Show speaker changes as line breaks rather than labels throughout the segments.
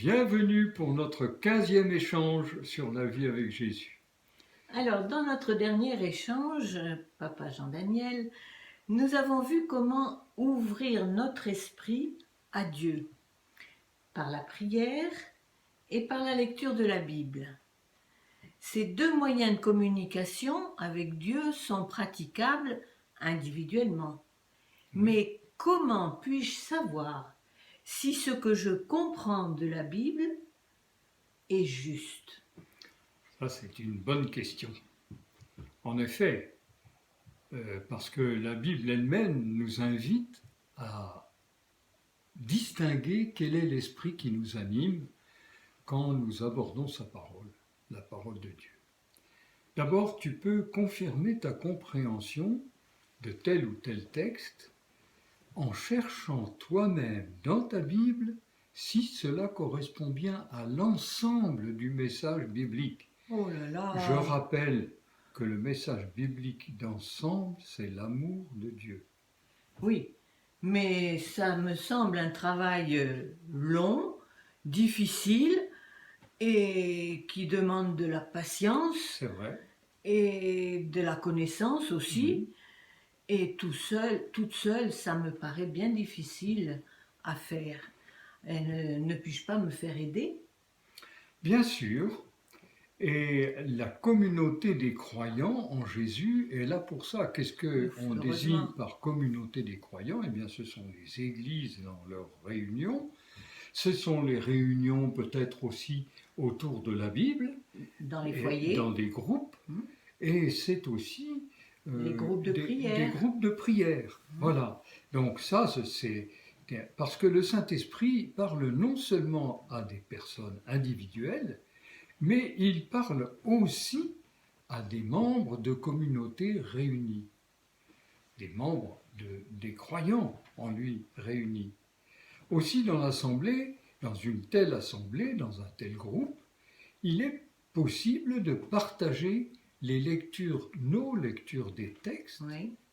Bienvenue pour notre 15e échange sur la vie avec Jésus.
Alors, dans notre dernier échange, Papa Jean-Daniel, nous avons vu comment ouvrir notre esprit à Dieu par la prière et par la lecture de la Bible. Ces deux moyens de communication avec Dieu sont praticables individuellement. Mais comment puis-je savoir si ce que je comprends de la Bible est juste ?
Ça, c'est une bonne question. En effet, parce que la Bible elle-même nous invite à distinguer quel est l'esprit qui nous anime quand nous abordons sa parole, la parole de Dieu. D'abord, tu peux confirmer ta compréhension de tel ou tel texte en cherchant toi-même dans ta Bible si cela correspond bien à l'ensemble du message biblique.
Oh là là.
Je rappelle que le message biblique d'ensemble, c'est l'amour de Dieu.
Oui, mais ça me semble un travail long, difficile et qui demande de la patience.
C'est vrai.
Et de la connaissance aussi. Et toute seule, ça me paraît bien difficile à faire. Et ne puis-je pas me faire aider ?
Bien sûr. Et la communauté des croyants en Jésus est là pour ça. Qu'est-ce qu'on désigne par communauté des croyants ? Eh bien, ce sont les églises dans leurs réunions. Ce sont les réunions peut-être aussi autour de la Bible.
Dans les foyers.
Dans des groupes. Et c'est aussi
les groupes de prière.
Des groupes de prière. Voilà. Donc ça, c'est parce que le Saint-Esprit parle non seulement à des personnes individuelles, mais il parle aussi à des membres de communautés réunies, des membres des croyants en lui réunis. Aussi dans l'assemblée, dans une telle assemblée, dans un tel groupe, il est possible de partager nos lectures des textes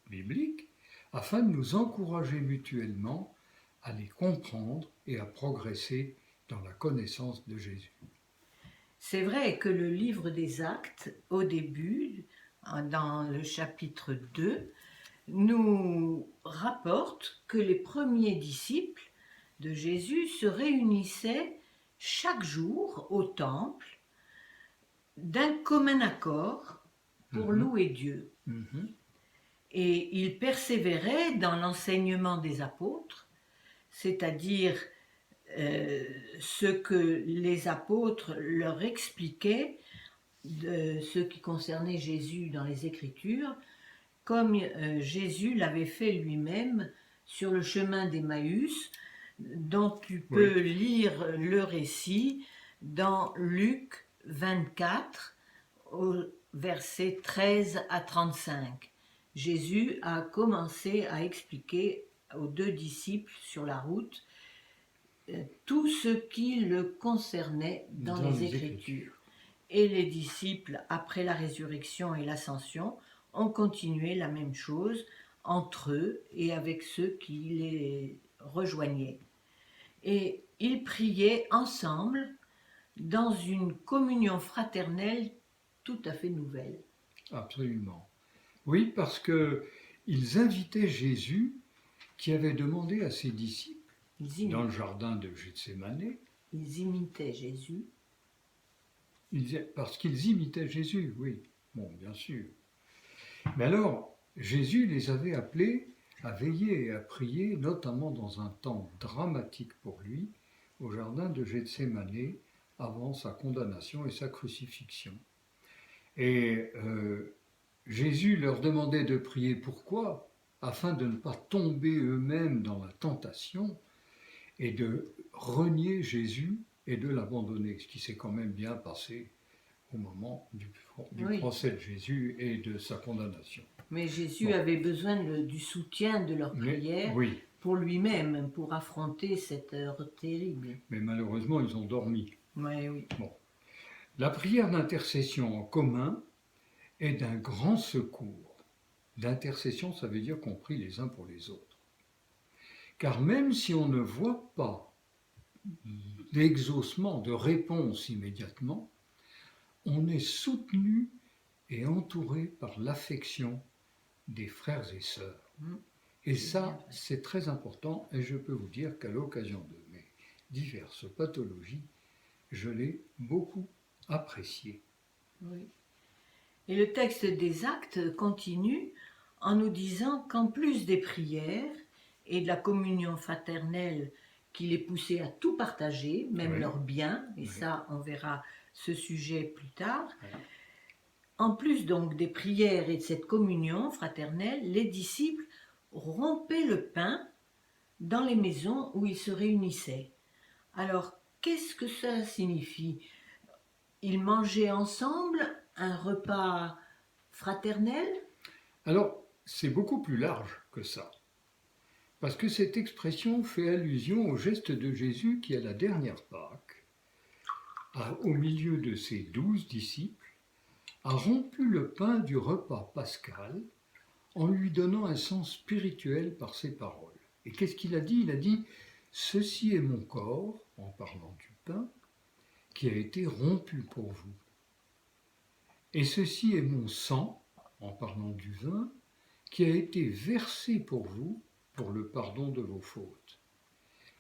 bibliques, afin de nous encourager mutuellement à les comprendre et à progresser dans la connaissance de Jésus.
C'est vrai que le livre des Actes, au début, dans le chapitre 2, nous rapporte que les premiers disciples de Jésus se réunissaient chaque jour au temple d'un commun accord pour louer Dieu. Et ils persévéraient dans l'enseignement des apôtres, c'est-à-dire ce que les apôtres leur expliquaient de ce qui concernait Jésus dans les Écritures, comme Jésus l'avait fait lui-même sur le chemin d'Emmaüs, dont tu peux lire le récit dans Luc 24, au verset 13 à 35. Jésus a commencé à expliquer aux deux disciples sur la route tout ce qui le concernait dans les Écritures. Et les disciples, après la résurrection et l'ascension, ont continué la même chose entre eux et avec ceux qui les rejoignaient. Et ils priaient ensemble dans une communion fraternelle tout à fait nouvelle.
Absolument. Oui, parce qu'ils invitaient Jésus qui avait demandé à ses disciples dans le jardin de Gethsémani.
Ils imitaient Jésus.
Parce qu'ils imitaient Jésus, oui. Bon, bien sûr. Mais alors, Jésus les avait appelés à veiller et à prier, notamment dans un temps dramatique pour lui, au jardin de Gethsémani, avant sa condamnation et sa crucifixion. Et Jésus leur demandait de prier pourquoi ? Afin de ne pas tomber eux-mêmes dans la tentation et de renier Jésus et de l'abandonner, ce qui s'est quand même bien passé au moment du procès de Jésus et de sa condamnation.
Mais Jésus avait besoin du soutien de leur prière pour lui-même, pour affronter cette heure terrible.
Mais malheureusement, ils ont dormi.
Oui.
Bon. La prière d'intercession en commun est d'un grand secours. L'intercession, ça veut dire qu'on prie les uns pour les autres. Car même si on ne voit pas d'exaucement, de réponse immédiatement, on est soutenu et entouré par l'affection des frères et sœurs. Et ça, c'est très important, et je peux vous dire qu'à l'occasion de mes diverses pathologies, je l'ai beaucoup apprécié.
Oui. Et le texte des Actes continue en nous disant qu'en plus des prières et de la communion fraternelle qui les poussait à tout partager, même
Oui.
leurs biens, et
Oui.
ça on verra ce sujet plus tard,
Oui.
en plus donc des prières et de cette communion fraternelle, les disciples rompaient le pain dans les maisons où ils se réunissaient. Alors, qu'est-ce que ça signifie? Ils mangeaient ensemble un repas fraternel?
Alors, c'est beaucoup plus large que ça, parce que cette expression fait allusion au geste de Jésus qui, à la dernière Pâque, au milieu de ses 12 disciples, a rompu le pain du repas pascal en lui donnant un sens spirituel par ses paroles. Et qu'est-ce qu'il a dit? Il a dit « Ceci est mon corps », en parlant du pain, qui a été rompu pour vous. Et ceci est mon sang, en parlant du vin, qui a été versé pour vous pour le pardon de vos fautes.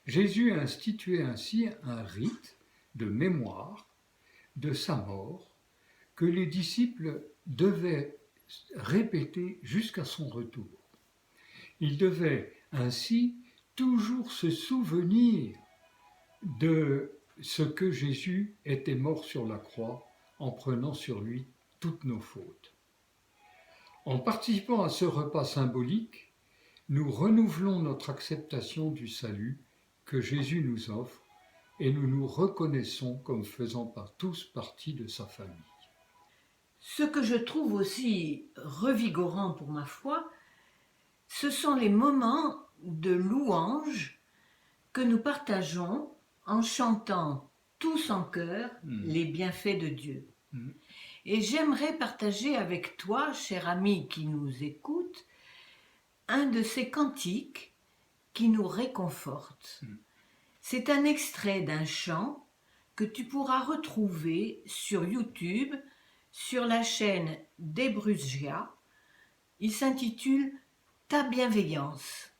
Jésus a institué ainsi un rite de mémoire de sa mort que les disciples devaient répéter jusqu'à son retour. Ils devaient ainsi toujours se souvenir de ce que Jésus était mort sur la croix en prenant sur lui toutes nos fautes. En participant à ce repas symbolique, nous renouvelons notre acceptation du salut que Jésus nous offre et nous nous reconnaissons comme faisant tous partie de sa famille.
Ce que je trouve aussi revigorant pour ma foi, ce sont les moments de louange que nous partageons en chantant tous en chœur les bienfaits de Dieu. Et j'aimerais partager avec toi, cher ami qui nous écoute, un de ces cantiques qui nous réconforte. C'est un extrait d'un chant que tu pourras retrouver sur YouTube, sur la chaîne d'Ebruzgia. Il s'intitule « Ta bienveillance ».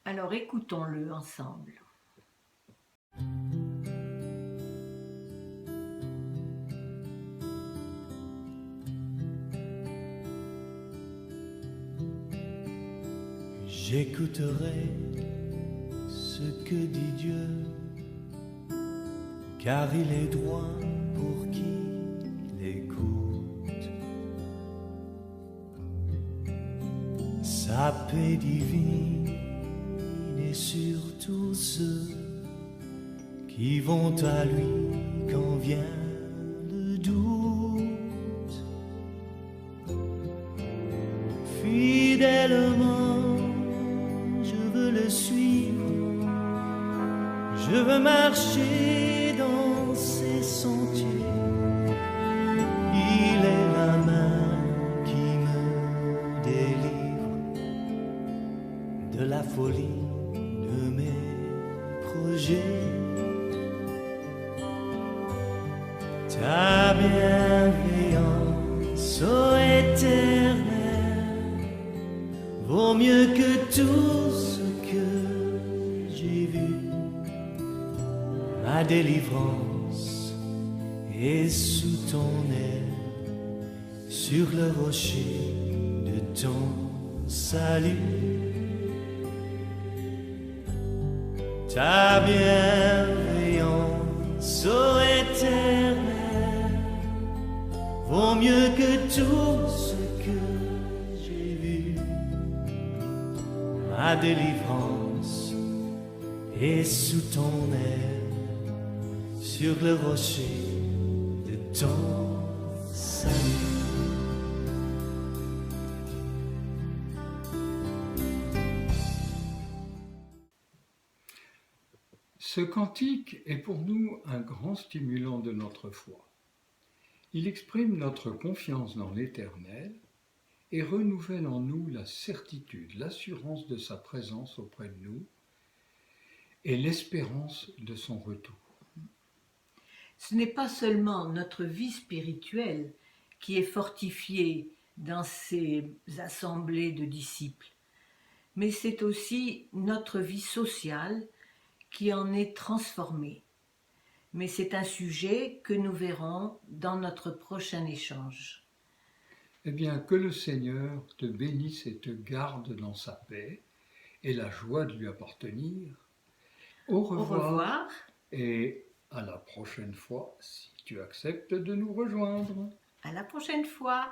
Alors écoutons-le ensemble.
J'écouterai ce que dit Dieu, car il est droit pour qui l'écoute. Sa paix divine est sur tous ceux qui vont à lui quand vient le doute. Fidèlement le suivre, je veux marcher dans ses sentiers. Il est la main qui me délivre de la folie de mes projets. Ta bienveillance, ô Éternel, vaut mieux que tout ce que j'ai vu. Ma délivrance est sous ton aile, sur le rocher de ton salut. Ta bienveillance, ô Éternel, vaut mieux que tout ce que j'ai vu. Ma délivrance est sous ton aile, sur le rocher de ton salut.
Ce cantique est pour nous un grand stimulant de notre foi. Il exprime notre confiance dans l'Éternel et renouvelle en nous la certitude, l'assurance de sa présence auprès de nous et l'espérance de son retour.
Ce n'est pas seulement notre vie spirituelle qui est fortifiée dans ces assemblées de disciples, mais c'est aussi notre vie sociale qui en est transformée. Mais c'est un sujet que nous verrons dans notre prochain échange.
Eh bien, que le Seigneur te bénisse et te garde dans sa paix et la joie de lui appartenir. Au
Au
revoir,
revoir.
et à la prochaine fois si tu acceptes de nous rejoindre.
À la prochaine fois.